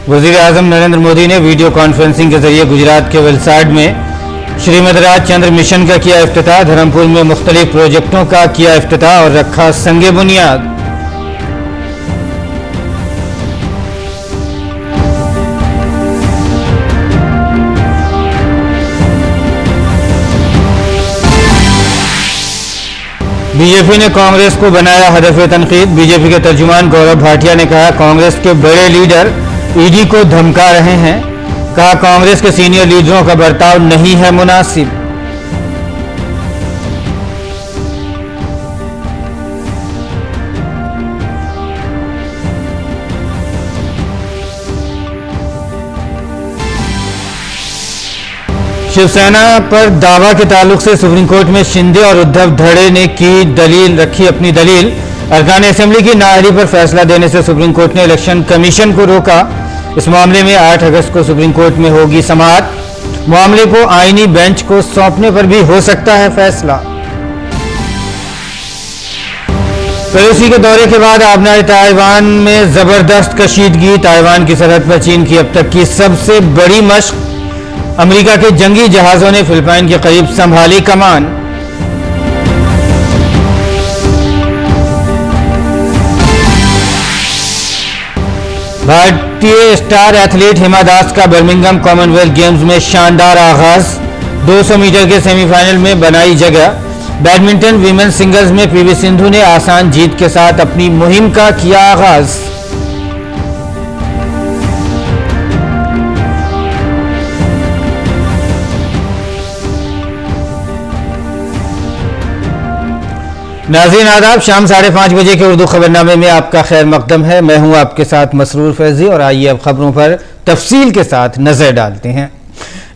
वज़ीर-ए-आज़म नरेंद्र मोदी ने video conferencing के जरिए गुजरात के वलसाड में श्रीमद राज चंद्र मिशन का किया इफ्तिताह। धर्मपुर में मुख्तलिफ प्रोजेक्टों का किया इफ्तिताह और रखा संगे बुनियाद। बीजेपी ने कांग्रेस को बनाया हदफ तनकीद। बीजेपी के तर्जुमान गौरव भाटिया ने कहा, कांग्रेस के बड़े लीडर ईडी को धमका रहे हैं। कहा, कांग्रेस के सीनियर लीडरों का बर्ताव नहीं है मुनासिब। शिवसेना पर दावा के ताल्लुक से सुप्रीम कोर्ट में शिंदे और उद्धव धड़े ने रखी अपनी दलील। अरकान असेंबली की नाअहली पर फैसला देने से सुप्रीम कोर्ट ने इलेक्शन कमीशन को रोका। इस मामले में 8 अगस्त को सुप्रीम कोर्ट में होगी समाअत। मामले को आईनी बेंच को सौंपने पर भी हो सकता है फैसला। पेलोसी के दौरे के बाद आबनार ताइवान में जबरदस्त कशीदगी। ताइवान की सरहद पर चीन की अब तक की सबसे बड़ी मशक। अमेरिका के जंगी जहाजों ने फिलिपाइन के करीब संभाली कमान। भारतीय स्टार एथलीट हिमा दास का बर्मिंघम कॉमनवेल्थ गेम्स में शानदार आगाज। 200 मीटर के सेमीफाइनल में बनाई जगह। बैडमिंटन वीमेंस सिंगल्स में पीवी सिंधु ने आसान जीत के साथ अपनी मुहिम का किया आगाज। नाज़रीन आदाब, शाम 5:30 बजे के उर्दू खबरनामे में आपका खैर मकदम है। मैं हूं आपके साथ मसरूर फैजी और आइए अब खबरों पर तफसील के साथ नजर डालते हैं।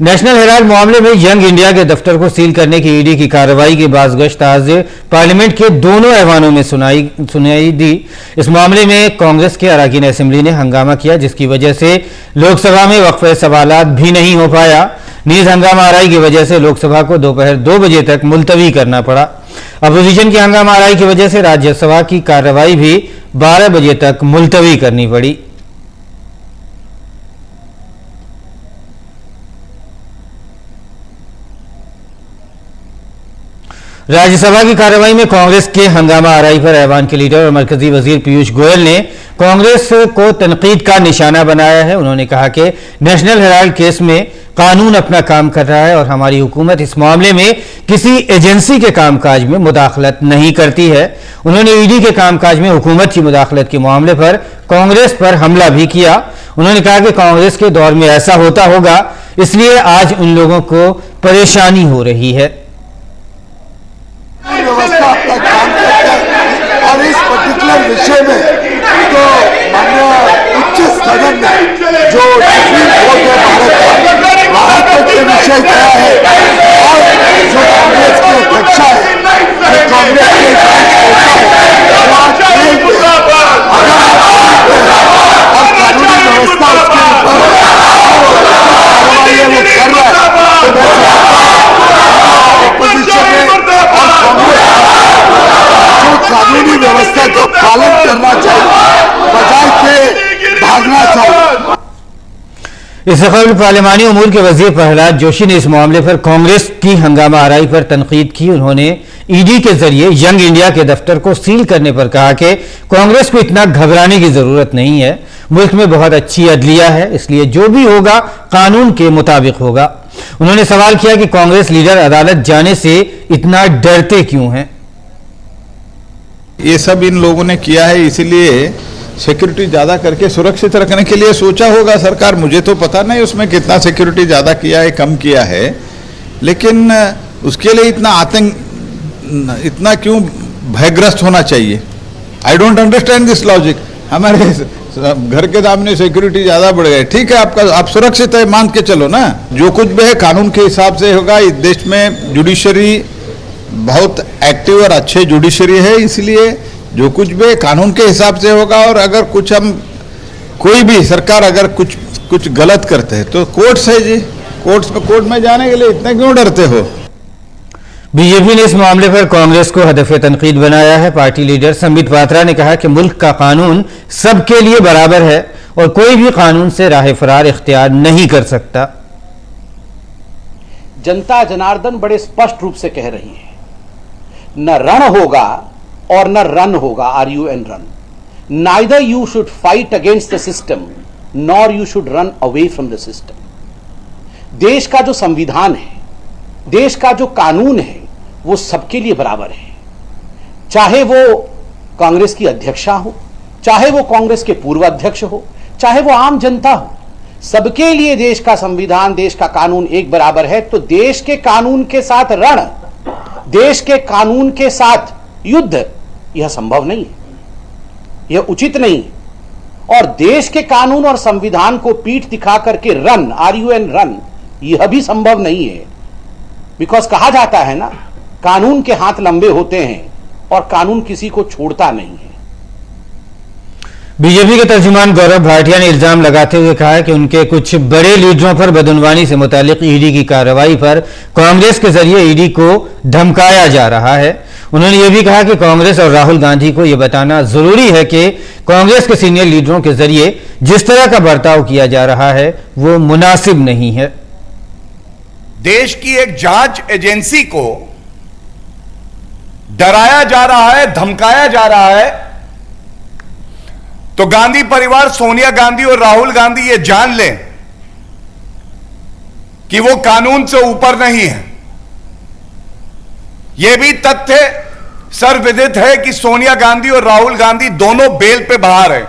नेशनल हेराल्ड मामले में यंग इंडिया के दफ्तर को सील करने की ईडी की कार्रवाई की बाज़गश्त आज पार्लियामेंट के दोनों ऐवानों में सुनाई दी। इस मामले में कांग्रेस के अरकान असेंबली ने हंगामा किया, जिसकी वजह से लोकसभा में वक्फे सवालात भी नहीं हो पाया। नीज हंगामा आराई की वजह से लोकसभा को दोपहर 2 बजे तक मुलतवी करना पड़ा। अपोजिशन की हंगामा आराई की वजह से राज्यसभा की कार्रवाई भी 12 बजे तक मुलतवी करनी पड़ी। राज्यसभा की कार्रवाई में कांग्रेस के हंगामा आराई पर ऐवान के लीडर और मरकजी वजीर पीयूष गोयल ने कांग्रेस को तनकीद का निशाना बनाया है। उन्होंने कहा कि नेशनल हेराल्ड केस में कानून अपना काम कर रहा है और हमारी हुकूमत इस मामले में किसी एजेंसी के कामकाज में मुदाखलत नहीं करती है। उन्होंने ईडी के कामकाज में हुकूमत की मुदाखलत के मामले पर कांग्रेस पर हमला भी किया। उन्होंने कहा कि कांग्रेस के दौर में ऐसा होता होगा, इसलिए आज उन लोगों को परेशानी हो रही है। व्यवस्था अपना काम करता है और इस पर्टिकुलर विषय में तो माननीय उच्च सदन ने जो सुप्रीम कोर्ट है भारत का, वहां तक ये विषय गया है और जो कांग्रेस की अध्यक्षा है, जो कांग्रेस के और कानूनी व्यवस्था उसके कानूनी व्यवस्था को पालन करना चाहिए, बजाय के भागना चाहिए। इससे कबल पार्लिमानी उमूर के वजीर प्रहलाद जोशी ने इस मामले पर कांग्रेस की हंगामा आराई पर तनकीद की। उन्होंने ईडी के जरिए यंग इंडिया के दफ्तर को सील करने पर कहा कि कांग्रेस को इतना घबराने की जरूरत नहीं है। मुल्क में बहुत अच्छी अदलिया है, इसलिए जो भी होगा कानून के मुताबिक होगा। उन्होंने सवाल किया कि कांग्रेस लीडर अदालत जाने से इतना डरते क्यों हैं। ये सब इन लोगों ने किया है, इसीलिए सिक्योरिटी ज़्यादा करके सुरक्षित रखने के लिए सोचा होगा सरकार। मुझे तो पता नहीं उसमें कितना सिक्योरिटी ज़्यादा किया है, कम किया है, लेकिन उसके लिए इतना आतंक, इतना क्यों भयग्रस्त होना चाहिए? I don't understand this logic. हमारे घर के सामने सिक्योरिटी ज़्यादा बढ़ गई, ठीक है, आप सुरक्षित है मान के चलो ना। जो कुछ भी है कानून के हिसाब से होगा। इस देश में जुडिशरी बहुत एक्टिव और अच्छे जुडिशरी है, इसलिए जो कुछ भी कानून के हिसाब से होगा। और अगर कुछ कोई भी सरकार अगर कुछ गलत करते हैं तो कोर्ट है जी, कोर्ट में जाने के लिए इतने क्यों डरते हो? बीजेपी ने इस मामले पर कांग्रेस को हदफ तनकीद बनाया है। पार्टी लीडर संबित पात्रा ने कहा कि मुल्क का कानून सबके लिए बराबर है और कोई भी कानून से राह फरार इख्तियार नहीं कर सकता। जनता जनार्दन बड़े स्पष्ट रूप से कह रही है, न रण होगा और न रन होगा, RUN run. Neither you should fight against the system nor you should run away from the system. देश का जो संविधान है, देश का जो कानून है, वो सबके लिए बराबर है। चाहे वो कांग्रेस की अध्यक्षा हो, चाहे वो कांग्रेस के पूर्व अध्यक्ष हो, चाहे वो आम जनता हो, सबके लिए देश का संविधान, देश का कानून एक बराबर है। तो देश के कानून के साथ रण, देश के कानून के साथ युद्ध, यह संभव नहीं है, यह उचित नहीं है। और देश के कानून और संविधान को पीठ दिखा करके रन, RUN रन, यह भी संभव नहीं है। बिकॉज कहा जाता है ना, कानून के हाथ लंबे होते हैं और कानून किसी को छोड़ता नहीं है। बीजेपी के तर्जुमान गौरव भाटिया ने इल्जाम लगाते हुए कहा कि उनके कुछ बड़े लीडरों पर बदउनवानी से मुतालिक ईडी की कार्रवाई पर कांग्रेस के जरिए ईडी को धमकाया जा रहा है। उन्होंने यह भी कहा कि कांग्रेस और राहुल गांधी को यह बताना जरूरी है कि कांग्रेस के सीनियर लीडरों के जरिए जिस तरह का बर्ताव किया जा रहा है वो मुनासिब नहीं है। देश की एक जांच एजेंसी को डराया जा रहा है, धमकाया जा रहा है, तो गांधी परिवार, सोनिया गांधी और राहुल गांधी ये जान लें कि वो कानून से ऊपर नहीं है। यह भी तथ्य सर्वविदित है कि सोनिया गांधी और राहुल गांधी दोनों बेल पे बाहर हैं,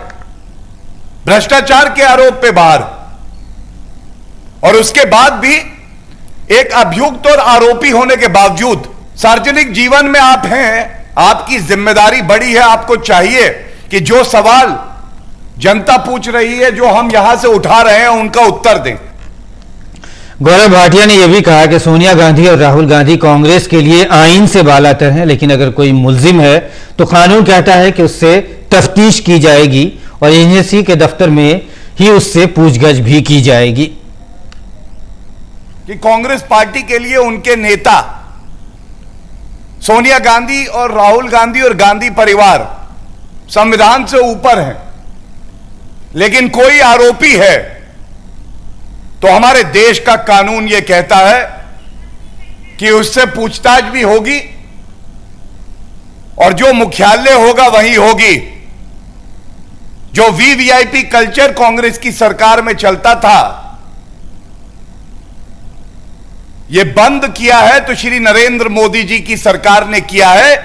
भ्रष्टाचार के आरोप पे बाहर, और उसके बाद भी एक अभियुक्त और आरोपी होने के बावजूद सार्वजनिक जीवन में आप हैं, आपकी जिम्मेदारी बड़ी है। आपको चाहिए कि जो सवाल जनता पूछ रही है, जो हम यहां से उठा रहे हैं, उनका उत्तर दें। गौरव भाटिया ने यह भी कहा कि सोनिया गांधी और राहुल गांधी कांग्रेस के लिए आईन से बालातर हैं, लेकिन अगर कोई मुल्जिम है तो कानून कहता है कि उससे तफ्तीश की जाएगी और एजेंसी के दफ्तर में ही उससे पूछगछ भी की जाएगी। कि कांग्रेस पार्टी के लिए उनके नेता सोनिया गांधी और राहुल गांधी और गांधी परिवार संविधान से ऊपर हैं, लेकिन कोई आरोपी है तो हमारे देश का कानून यह कहता है कि उससे पूछताछ भी होगी और जो मुख्यालय होगा वही होगी। जो VVIP कल्चर कांग्रेस की सरकार में चलता था, यह बंद किया है तो श्री नरेंद्र मोदी जी की सरकार ने किया है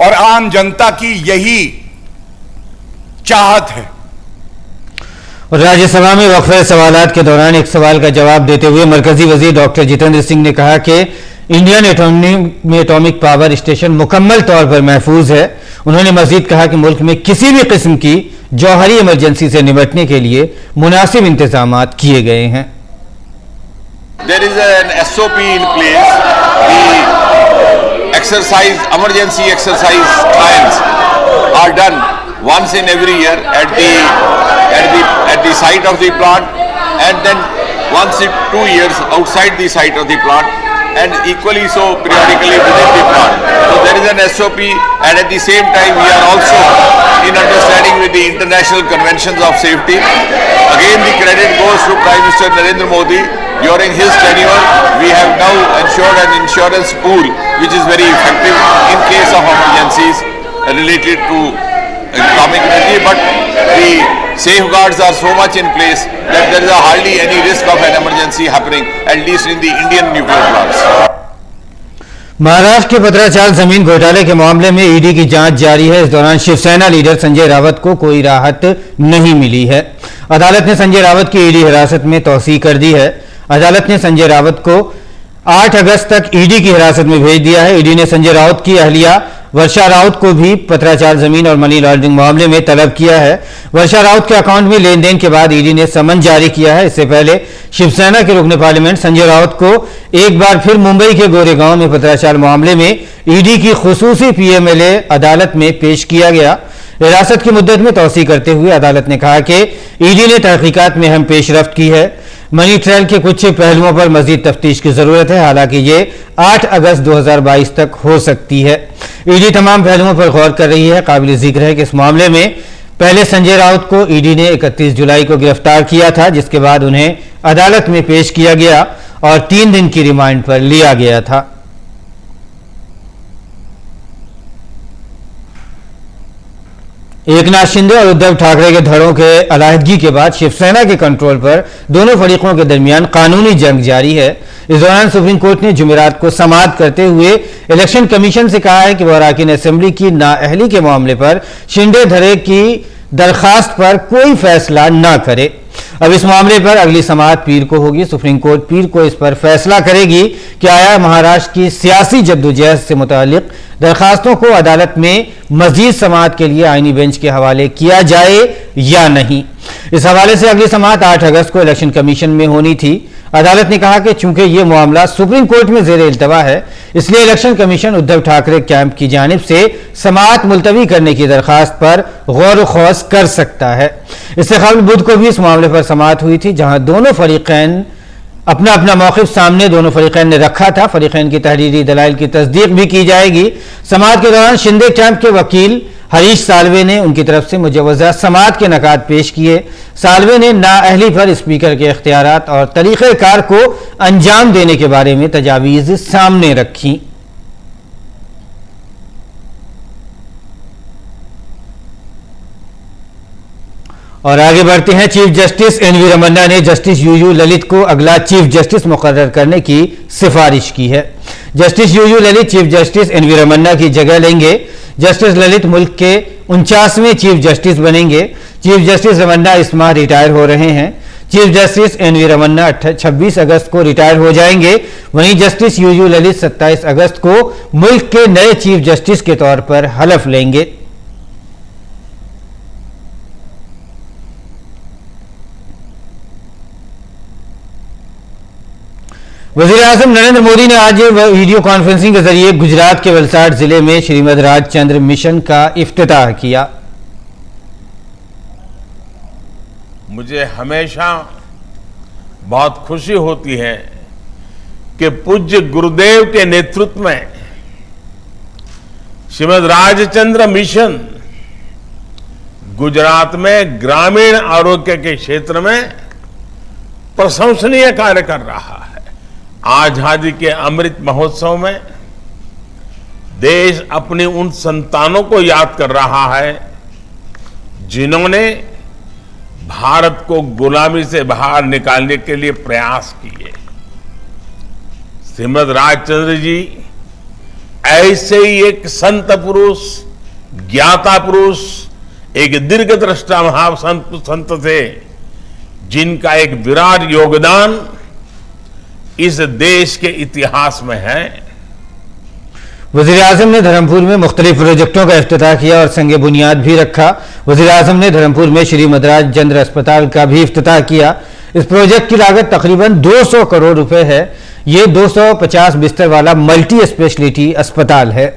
और आम जनता की यही चाहत है। और राज्यसभा में वक्फे सवालात के दौरान एक सवाल का जवाब देते हुए मरकजी वजीर डॉक्टर जितेंद्र सिंह ने कहा कि इंडियन एटॉमिक पावर स्टेशन मुकम्मल तौर पर महफूज है। उन्होंने मजीद कहा कि मुल्क में किसी भी किस्म की जौहरी इमरजेंसी से निपटने के लिए मुनासिब इंतजाम किए गए हैं। There is an SOP in place. The exercise, emergency exercise trials are done once in every year at the site of the plant, and then once in 2 years outside the site of the plant, and equally so periodically within the plant. So there is an SOP, and at the same time we are also in understanding with the international conventions of safety. Again, the credit goes to Prime Minister Narendra Modi. During his tenure, we have now ensured an insurance pool which is very effective in case of emergencies related to atomic energy, but the safeguards are so much in place that there is hardly any risk of an emergency happening, at least in the Indian nuclear plants. Maharashtra के पत्राचार जमीन घोटाले के मामले में ED की जांच जारी है। इस दौरान शिवसेना लीडर संजय रावत को कोई राहत नहीं मिली है। अदालत ने संजय रावत की ईडी हिरासत में तौसीह कर दी है। अदालत ने संजय रावत को 8 अगस्त तक ईडी की हिरासत में भेज दिया है। ईडी ने संजय रावत की अहलिया वर्षा राउत को भी पत्राचार जमीन और मनी लॉन्ड्रिंग मामले में तलब किया है। वर्षा राउत के अकाउंट में लेन देन के बाद ईडी ने समन जारी किया है। इससे पहले शिवसेना के रुकने पार्लियामेंट संजय राउत को एक बार फिर मुंबई के गोरेगांव में पत्राचार मामले में ईडी की खुसूसी PMLA अदालत में पेश किया गया। हिरासत की मुद्दत में तौसी करते हुए अदालत ने कहा कि ईडी ने तहकीकात में अहम पेशरफ्त की है। मनी ट्रायल के कुछ पहलुओं पर मजीद तफ्तीश की जरूरत है, हालांकि ये 8 अगस्त 2022 तक हो सकती है। ईडी तमाम पहलुओं पर गौर कर रही है। काबिल जिक्र है कि इस मामले में पहले संजय राउत को ईडी ने 31 जुलाई को गिरफ्तार किया था, जिसके बाद उन्हें अदालत में पेश किया गया और 3 दिन की रिमांड पर लिया गया था। एकनाथ शिंदे और उद्धव ठाकरे के धड़ों के अलहदगी के बाद शिवसेना के कंट्रोल पर दोनों फरीकों के दरमियान कानूनी जंग जारी है। इस दौरान सुप्रीम कोर्ट ने जुमेरात को समाअत करते हुए इलेक्शन कमीशन से कहा है कि वह अरकान असेंबली की नाअहली के मामले पर शिंदे धड़े की दरखास्त पर कोई फैसला न करे। अब इस मामले पर अगली समाअत पीर को होगी। सुप्रीम कोर्ट पीर को इस पर फैसला करेगी कि आया महाराष्ट्र की सियासी जद्दोजहद से मुतालिक दरखास्तों को अदालत में मजीद समाअत के लिए आईनी बेंच के हवाले किया जाए या नहीं। इस हवाले से अगली समाअत 8 अगस्त को इलेक्शन कमीशन में होनी थी। अदालत ने कहा कि चूंकि यह मामला सुप्रीम कोर्ट में जेर इल्तवा है, इसलिए election commission Uddhav Thackeray camp की जानिब से समाअत मुलतवी करने की दरखास्त पर गौर खौस कर सकता है। इससे कबल बुध को भी इस मामले पर समाअत हुई थी, जहां दोनों फरीकैन अपना अपना मौक़िफ़ सामने दोनों फरीकैन ने रखा था। फरीकैन की तहरीरी दलाइल की तस्दीक भी की जाएगी। समाअत के दौरान शिंदे कैंप के वकील हरीश साल्वे ने उनकी तरफ से मुजवज़ा समाअत के नकात पेश किए। साल्वे ने नाअहली पर स्पीकर के इख्तियारात और तरीक़ेकार को अंजाम देने के बारे में तजावीज़ सामने रखी। और आगे बढ़ते हैं। चीफ जस्टिस एनवी रमन्ना ने जस्टिस यूयू ललित को अगला चीफ जस्टिस मुकर्रर करने की सिफारिश की है। Justice UU Lalit chief justice NV Ramana की जगह लेंगे। जस्टिस ललित मुल्क के 49वें चीफ जस्टिस बनेंगे। चीफ जस्टिस रमन्ना इस माह रिटायर हो रहे हैं। चीफ जस्टिस एनवी रमन्ना 26 अगस्त को रिटायर हो जाएंगे। वहीं जस्टिस यूयू ललित 27 अगस्त को मुल्क के नए चीफ जस्टिस के तौर पर हलफ लेंगे। वज़ीर-ए-आज़म नरेंद्र मोदी ने आज वीडियो कॉन्फ्रेंसिंग के जरिए गुजरात के वलसाड जिले में श्रीमद राजचंद्र मिशन का इफ्तिताह किया। मुझे हमेशा बहुत खुशी होती है कि पूज्य गुरुदेव के नेतृत्व में श्रीमद राजचंद्र मिशन गुजरात में ग्रामीण आरोग्य के क्षेत्र में प्रशंसनीय कार्य कर रहा है। आजादी के अमृत महोत्सव में देश अपनी उन संतानों को याद कर रहा है जिन्होंने भारत को गुलामी से बाहर निकालने के लिए प्रयास किए। श्रीमद राजचंद्र जी ऐसे ही एक संत पुरुष, ज्ञाता पुरुष, एक दीर्घदृष्टा महासंत थे जिनका एक विराट योगदान इस देश के इतिहास में है। वज़ीर-ए-आज़म ने धर्मपुर में मुख्तलिफ प्रोजेक्टों का इफ्तिताह किया और संगे बुनियाद भी रखा। वज़ीर-ए-आज़म ने धर्मपुर में श्री मदराज चंद्र अस्पताल का भी इफ्तिताह किया। इस प्रोजेक्ट की लागत तकरीबन 200 करोड़ रुपए है। ये 250 बिस्तर वाला मल्टी स्पेशलिटी अस्पताल है।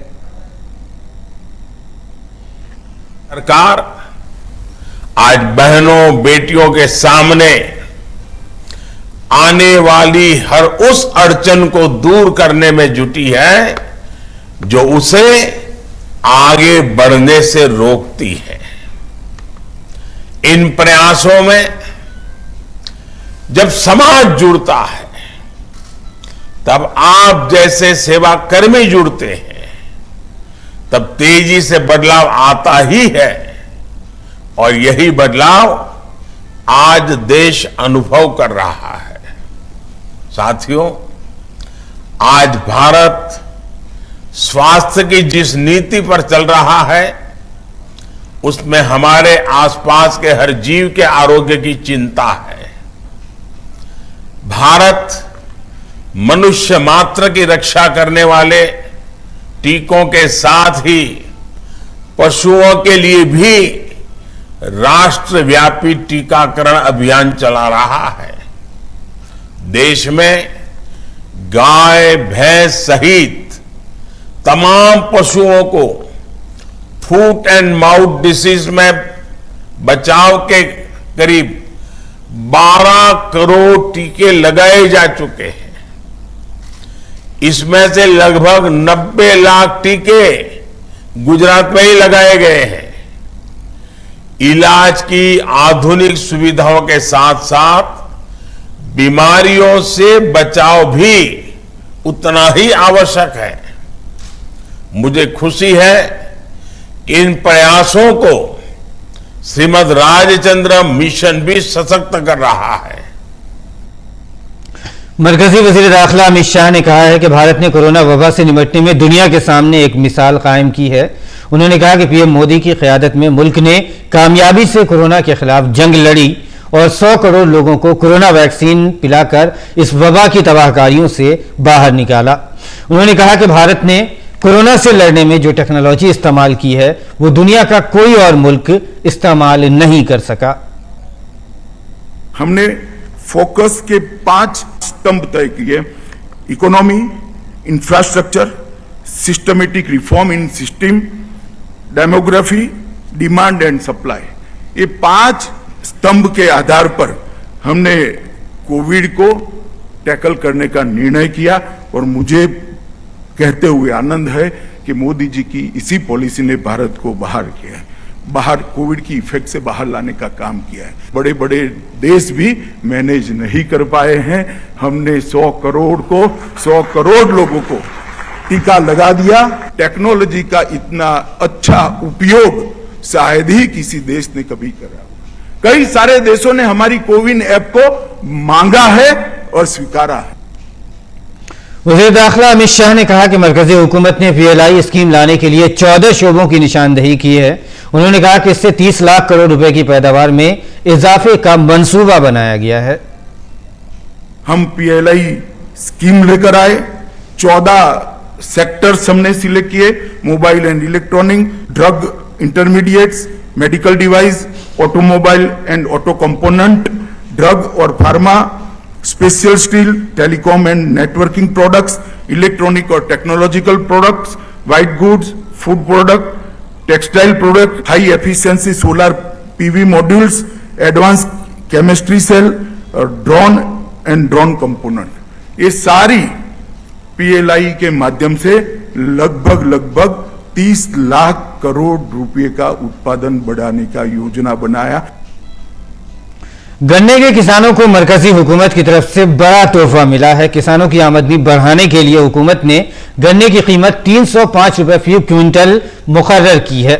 सरकार आज बहनों बेटियों के सामने आने वाली हर उस अड़चन को दूर करने में जुटी है जो उसे आगे बढ़ने से रोकती है। इन प्रयासों में जब समाज जुड़ता है तब आप जैसे सेवा कर्मी जुड़ते हैं, तब तेजी से बदलाव आता ही है और यही बदलाव आज देश अनुभव कर रहा है। साथियों, आज भारत स्वास्थ्य की जिस नीति पर चल रहा है उसमें हमारे आसपास के हर जीव के आरोग्य की चिंता है। भारत मनुष्य मात्र की रक्षा करने वाले टीकों के साथ ही पशुओं के लिए भी राष्ट्रव्यापी टीकाकरण अभियान चला रहा है। देश में गाय, भैंस सहित तमाम पशुओं को फुट एंड माउथ डिसीज में बचाव के करीब 12 करोड़ टीके लगाए जा चुके हैं। इसमें से लगभग 90 लाख टीके गुजरात में ही लगाए गए हैं। इलाज की आधुनिक सुविधाओं के साथ साथ बीमारियों से बचाव भी उतना ही आवश्यक है। मुझे खुशी है कि इन प्रयासों को श्रीमद राजचंद्र मिशन भी सशक्त कर रहा है। मरकजी वजीर दाखिला अमित शाह ने कहा है कि भारत ने कोरोना वबा से निपटने में दुनिया के सामने एक मिसाल कायम की है। उन्होंने कहा कि पीएम मोदी की क़यादत में मुल्क ने कामयाबी से कोरोना के खिलाफ जंग लड़ी और 100 करोड़ लोगों को कोरोना वैक्सीन पिलाकर इस वबा की तबाहकारियों से बाहर निकाला। उन्होंने कहा कि भारत ने कोरोना से लड़ने में जो टेक्नोलॉजी इस्तेमाल की है वो दुनिया का कोई और मुल्क इस्तेमाल नहीं कर सका। हमने फोकस के 5 स्तंभ तय किए: economy, infrastructure, systematic reform in system, demography, demand and supply. ये 5 स्तंभ के आधार पर हमने कोविड को टैकल करने का निर्णय किया और मुझे कहते हुए आनंद है कि मोदी जी की इसी पॉलिसी ने भारत को बाहर किया है, बाहर कोविड की इफेक्ट से बाहर लाने का काम किया है। बड़े बड़े देश भी मैनेज नहीं कर पाए हैं। हमने 100 करोड़ लोगों को टीका लगा दिया। टेक्नोलॉजी का इतना अच्छा उपयोग शायद ही किसी देश ने कभी करा। कई सारे देशों ने हमारी कोविन ऐप को मांगा है और स्वीकारा है। वज़ीर दाखिला अमित शाह ने कहा कि मरकजी हुकूमत ने PLI स्कीम लाने के लिए 14 शोबों की निशानदेही की है। उन्होंने कहा कि इससे 30 लाख करोड़ रुपए की पैदावार में इजाफे का मंसूबा बनाया गया है। हम PLI स्कीम लेकर आए, 14 सेक्टर्स हमने सिलेक्ट किए: mobile and electronic, drug intermediates, medical device, automobile and auto component, drug और pharma, special steel, telecom and networking products, electronic और technological products, white goods, food product, textile product, high efficiency solar PV modules, advance chemistry cell और drone and drone component. ये सारी PLI के माध्यम से लगभग 30 लाख करोड़ रुपए का उत्पादन बढ़ाने का योजना बनाया। गन्ने के किसानों को मरकजी हुकूमत की तरफ से बड़ा तोहफा मिला है। किसानों की आमदनी बढ़ाने के लिए हुकूमत ने गन्ने की कीमत 305 रुपए फी क्विंटल मुकर्रर की है।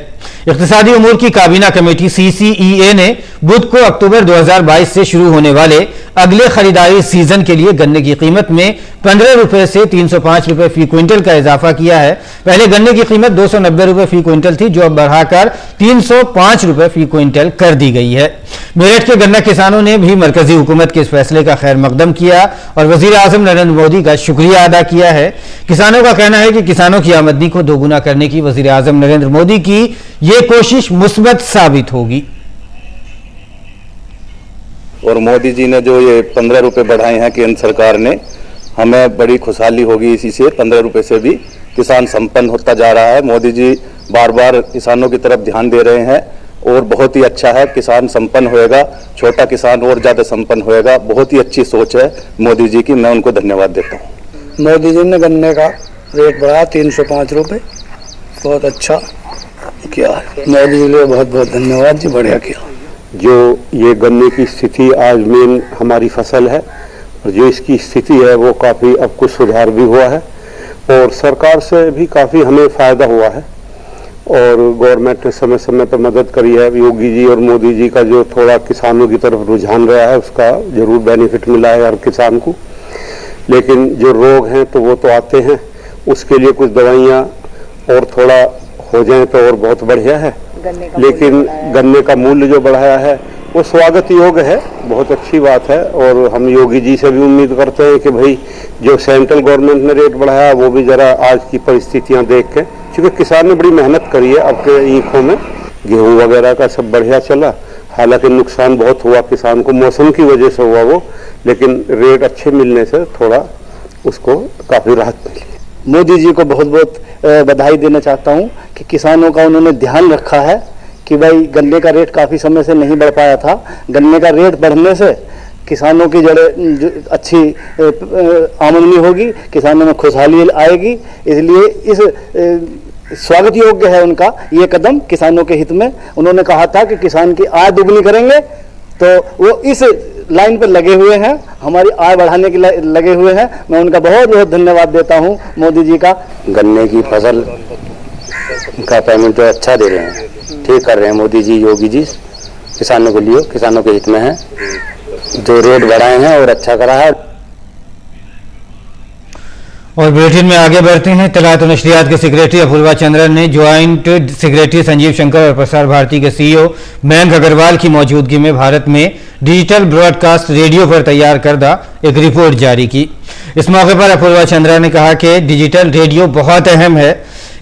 इक्तिसादी उमूर की काबीना कमेटी CCEA ने बुध को अक्टूबर 2022 से शुरू होने वाले अगले खरीदारी सीजन के लिए गन्ने की कीमत में 15 रुपए से 305 रुपए फी क्विंटल का इजाफा किया है। पहले गन्ने की कीमत 290 रुपए फी क्विंटल थी, जो अब बढ़ाकर 305 रुपए फी क्विंटल कर दी गई है। मेरठ के गन्ना किसानों ने भी मरकजी हुकूमत के इस फैसले का खैर मकदम किया और वजीर आजम नरेंद्र मोदी का शुक्रिया अदा किया है। किसानों का कहना है कि किसानों की आमदनी को दोगुना करने की वजीर आजम नरेंद्र मोदी की ये कोशिश मुस्बत साबित होगी। और मोदी जी ने जो ये 15 रुपए बढ़ाए हैं केंद्र सरकार ने, हमें बड़ी खुशहाली होगी। इसी से 15 रुपए से भी किसान संपन्न होता जा रहा है। मोदी जी बार बार किसानों की तरफ ध्यान दे रहे हैं और बहुत ही अच्छा है। किसान संपन्न होएगा, छोटा किसान और ज्यादा संपन्न होएगा। बहुत ही अच्छी सोच है मोदी जी की, मैं उनको धन्यवाद देता हूँ। मोदी जी ने गन्ने का रेट बढ़ाया 305 रुपए, बहुत अच्छा किया है। मोदी जी को बहुत बहुत धन्यवाद जी, बढ़िया किया। जो ये गन्ने की स्थिति आज मेन हमारी फसल है और जो इसकी स्थिति है वो काफ़ी अब कुछ सुधार भी हुआ है और सरकार से भी काफ़ी हमें फ़ायदा हुआ है और गवर्नमेंट ने समय समय पर मदद करी है। योगी जी और मोदी जी का जो थोड़ा किसानों की तरफ रुझान रहा है उसका ज़रूर बेनिफिट मिला है हर किसान को। लेकिन जो रोग हैं तो वो तो आते हैं, उसके लिए कुछ दवाइयाँ और थोड़ा हो जाए तो और बहुत बढ़िया है। लेकिन गन्ने का मूल्य जो बढ़ाया है वो स्वागत योग्य है, बहुत अच्छी बात है। और हम योगी जी से भी उम्मीद करते हैं कि भाई जो सेंट्रल गवर्नमेंट ने रेट बढ़ाया वो भी जरा आज की परिस्थितियां देख के, क्योंकि किसान ने बड़ी मेहनत करी है। अब के ईखों में गेहूं वगैरह का सब बढ़िया चला, हालांकि नुकसान बहुत हुआ किसान को, मौसम की वजह से हुआ वो, लेकिन रेट अच्छे मिलने से थोड़ा उसको काफ़ी राहत मिली। मोदी जी को बहुत बहुत बधाई देना चाहता हूं कि किसानों का उन्होंने ध्यान रखा है कि भाई गन्ने का रेट काफ़ी समय से नहीं बढ़ पाया था। गन्ने का रेट बढ़ने से किसानों की अच्छी आमदनी होगी, किसानों में खुशहाली आएगी। इसलिए इस स्वागत योग्य है उनका ये कदम किसानों के हित में। उन्होंने कहा था कि किसान की आय दुगनी करेंगे, तो वो इस लाइन पर लगे हुए हैं, हमारी आय बढ़ाने के लिए लगे हुए हैं। मैं उनका बहुत बहुत धन्यवाद देता हूं मोदी जी का। गन्ने की फसल का पेमेंट जो अच्छा दे रहे हैं, ठीक कर रहे हैं मोदी जी, योगी जी, किसानों के लिए, किसानों के हित में है। जो रेट बढ़ाए हैं और अच्छा करा है। और बुलेटिन में आगे बढ़ते हैं। तलात और नशरियात के सेक्रेटरी अपूर्वा चंद्रन ने ज्वाइंट सेक्रेटरी संजीव शंकर और प्रसार भारती के सीईओ मयंक अग्रवाल की मौजूदगी में भारत में डिजिटल ब्रॉडकास्ट रेडियो पर तैयार करदा एक रिपोर्ट जारी की। इस मौके पर अपूर्वा चंद्रन ने कहा कि डिजिटल रेडियो बहुत अहम है।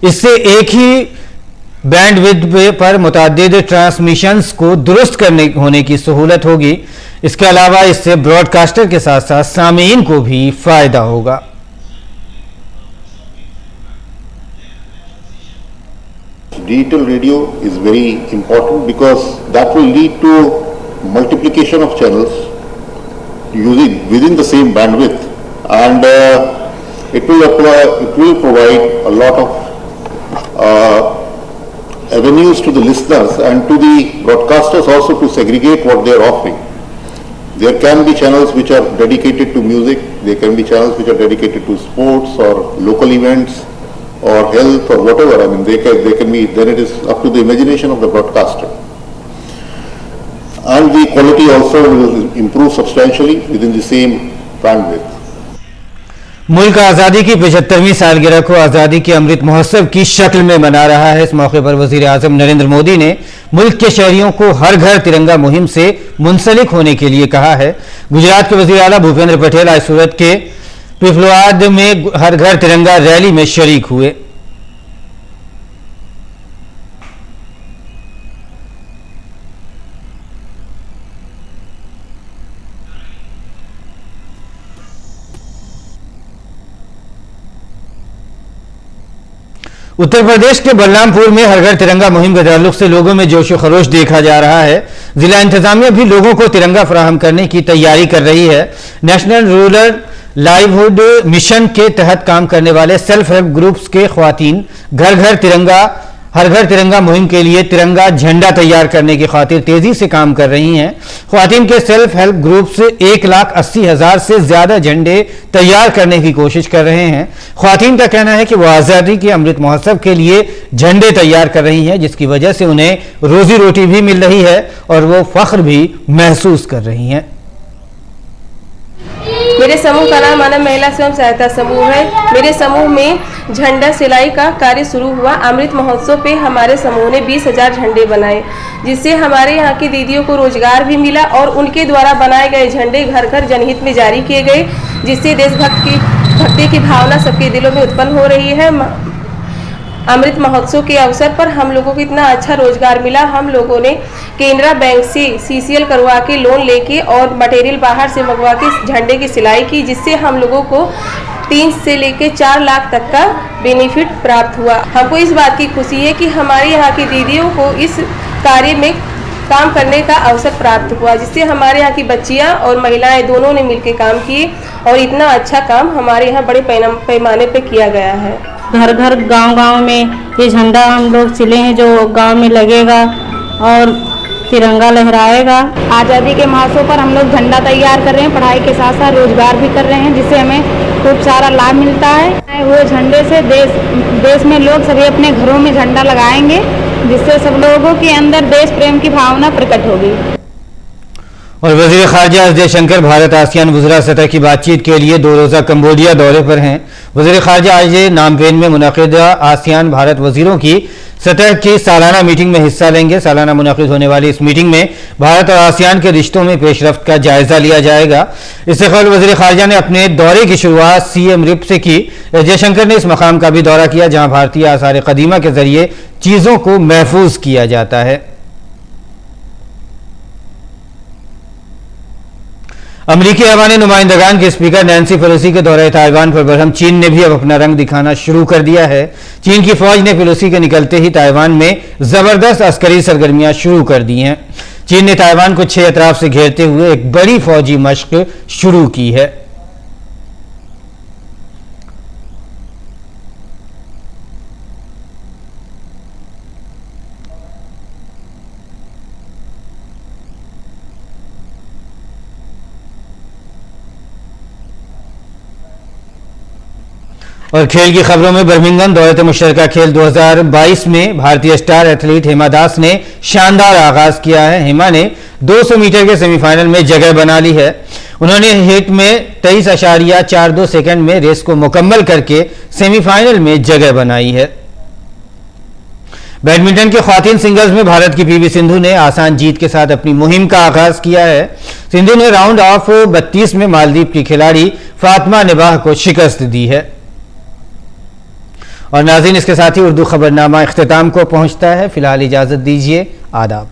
इससे एक ही बैंडविड्थ पर मुतअद्दिद ट्रांसमिशंस को दुरुस्त होने की सहूलत होगी। इसके अलावा इससे ब्रॉडकास्टर के साथ साथ सामीन को भी फायदा होगा। Digital radio is very important because that will lead to multiplication of channels using within the same bandwidth, and it will provide a lot of avenues to the listeners and to the broadcasters also to segregate what they are offering. There can be channels which are dedicated to music, there can be channels which are dedicated to sports or local events or health or whatever. I mean, they can be, then it is up to the imagination of the broadcaster. And the quality also will improve substantially within the same bandwidth. मुल्क आज़ादी की 75वीं सालगिरह को आज़ादी के अमृत महोत्सव की शक्ल में मना रहा है। इस मौके पर वज़ीर आज़म नरेंद्र मोदी ने मुल्क के शहरियों को हर घर तिरंगा मुहिम से मुंसलिक होने के लिए कहा है। गुजरात के वज़ीर आला भूपेंद्र पटेल आज सूरत के पिपलवाद में हर घर तिरंगा रैली में शरीक हुए। उत्तर प्रदेश के बलरामपुर में हर घर तिरंगा मुहिम के ताल्लुक से लोगों में जोश व खरोश देखा जा रहा है। जिला इंतजामिया भी लोगों को तिरंगा फराहम करने की तैयारी कर रही है। नेशनल रूरल लाइवहुड मिशन के तहत काम करने वाले सेल्फ हेल्प ग्रुप्स के ख्वातीन हर घर तिरंगा मुहिम के लिए तिरंगा झंडा तैयार करने की खातिर तेजी से काम कर रही हैं। ख्वातीन के सेल्फ हेल्प ग्रुप्स 1,80,000 से ज्यादा झंडे तैयार करने की कोशिश कर रहे हैं। ख्वातीन का कहना है कि वो आज़ादी के अमृत महोत्सव के लिए झंडे तैयार कर रही हैं, जिसकी वजह से उन्हें रोजी रोटी भी मिल रही है और वो फख्र भी महसूस कर रही हैं। मेरे समूह का नाम मानव महिला स्वयं सहायता समूह है। मेरे समूह में झंडा सिलाई का कार्य शुरू हुआ। अमृत महोत्सव पे हमारे समूह ने 20,000 झंडे बनाए, जिससे हमारे यहाँ की दीदियों को रोजगार भी मिला और उनके द्वारा बनाए गए झंडे घर घर जनहित में जारी किए गए, जिससे देशभक्ति की भावना सबके दिलों में उत्पन्न हो रही है। अमृत महोत्सव के अवसर पर हम लोगों को इतना अच्छा रोजगार मिला। हम लोगों ने केनरा बैंक से CCL करवा के लोन लेके और मटेरियल बाहर से मंगवा के झंडे की सिलाई की, जिससे हम लोगों को 3 से लेके 4 लाख तक का बेनिफिट प्राप्त हुआ। हमको इस बात की खुशी है कि हमारे यहाँ की दीदियों को इस कार्य में काम करने का अवसर प्राप्त हुआ, जिससे हमारे यहाँ की बच्चियाँ और महिलाएं दोनों ने मिलकर काम किए और इतना अच्छा काम हमारे यहाँ बड़े पैमाने पे किया गया है। घर घर गांव-गांव में ये झंडा हम लोग सिले हैं जो गांव में लगेगा और तिरंगा लहराएगा। आज़ादी के महोत्सव पर हम लोग झंडा तैयार कर रहे हैं, पढ़ाई के साथ साथ रोजगार भी कर रहे हैं, जिससे हमें खूब सारा लाभ मिलता है। वो झंडे से देश में लोग सभी अपने घरों में झंडा लगाएंगे, जिससे सब लोगों के अंदर देश प्रेम की भावना प्रकट होगी। और वज़ीर ख़ारजा एस जयशंकर भारत आसियान वज़रा सतह की बातचीत के लिए 2 रोज़ा कंबोडिया दौरे पर हैं। वज़ीर ख़ारजा आज नामपेन में मुनक़िदा आसियान भारत वज़ीरों की सतह की सालाना मीटिंग में हिस्सा लेंगे। सालाना मुनक़िद होने वाली इस मीटिंग में भारत और आसियान के रिश्तों में पेशरफ्त का जायजा लिया जाएगा। इससे कबल वज़ीर ख़ारजा ने अपने दौरे की शुरुआत सीएम रिप से की। जयशंकर ने इस मकाम का भी दौरा किया जहाँ भारतीय आसार क़दीमा के ज़रिए चीज़ों को महफूज किया जाता है। अमरीकी ऐवान नुमाइंदगान के स्पीकर नैन्सी पेलोसी के दौरे ताइवान पर बरहम चीन ने भी अब अपना रंग दिखाना शुरू कर दिया है। चीन की फौज ने पेलोसी के निकलते ही ताइवान में जबरदस्त अस्करी सरगर्मियां शुरू कर दी हैं। चीन ने ताइवान को 6 अतराफ से घेरते हुए एक बड़ी फौजी मशक शुरू की है। और खेल की खबरों में बर्मिंघम दौलत मुश्तरका खेल 2022 में भारतीय स्टार एथलीट हिमा दास ने शानदार आगाज किया है। हिमा ने 200 मीटर के सेमीफाइनल में जगह बना ली है। उन्होंने हिट में 23.42 सेकंड में रेस को मुकम्मल करके सेमीफाइनल में जगह बनाई है। बैडमिंटन के ख्वातीन सिंगल्स में भारत की पीवी सिंधु ने आसान जीत के साथ अपनी मुहिम का आगाज किया है। सिंधु ने राउंड ऑफ 32 में मालदीव की खिलाड़ी फातिमा निबाह को शिकस्त दी है। और नाज़रीन, इसके साथ ही उर्दू खबरनामा इख्तिताम को पहुंचता है। फिलहाल इजाजत दीजिए। आदाब।